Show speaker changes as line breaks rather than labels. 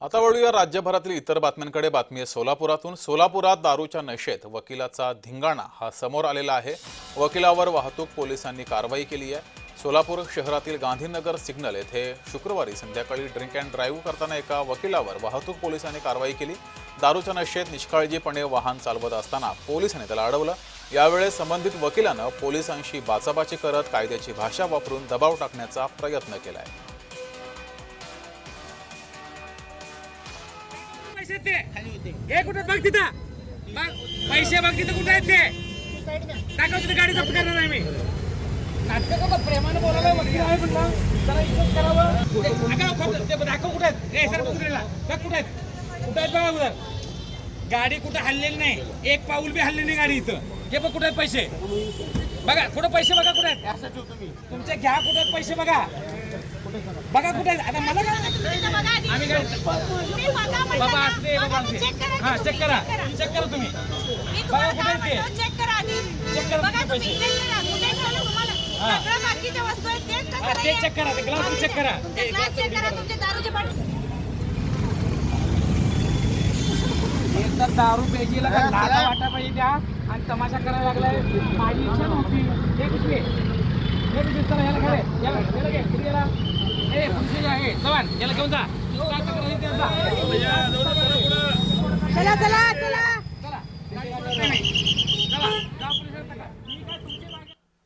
आता वळूया राज्यभरातील इतर बातम्यांकडे। बातमी आहे सोलापुरातून। सोलापुरात दारूच्या नशेत वकिलाचा धिंगाणा हा समोर आलेला आहे। वकिलावर वाहतूक पोलिसांनी कारवाई केली आहे। सोलापूर शहरातील गांधीनगर सिग्नल येथे शुक्रवारी संध्याकाळी ड्रिंक अँड ड्राईव्ह करताना एका वकिलावर वाहतूक पोलिसांनी कारवाई केली। दारूच्या नशेत निष्काळजीपणे वाहन चालवत असताना पोलिसांनी त्याला अडवलं। यावेळेस संबंधित वकिलानं पोलिसांशी बाचाबाची करत कायद्याची भाषा वापरून दबाव टाकण्याचा प्रयत्न केलाय।
हे कुठे बघ तिथं पैसे बघ तिथं कुठे आहेत ते दाखव तुझी गाडी जप्त करणार आहे मी नाटक करतो प्रेमाने बोलायला वकील आहे म्हणलं जरा इज्जत करावं ते दाखव कुठे आहेत ए सर बघ कुठे आहेत बघा उधर गाडी कुठे हल्लेली नाही एक पाऊल बी हल्ले नाही गाडी इथं हे बघ कुठे आहेत पैसे बघा कुठे पैसे बघा कुठे आहेत तुमचे घ्या कुठे आहेत पैसे बघा बघा कुठे आता मला आम्ही बाबा असते हा चेक करा तुम्ही बघा कुठे चेक करा पैसे ते चेक करा ते ग्लास चेक करा एक तर दारू प्यायची लाटा वाटा पाहिजे त्या आणि तमाशा करायला लागलाय माझी इच्छा नव्हती हे कुठे चला याला खरे याला घे कुठे याला ए पुढचे आहे जवान याला घेऊन जा
चला चला चला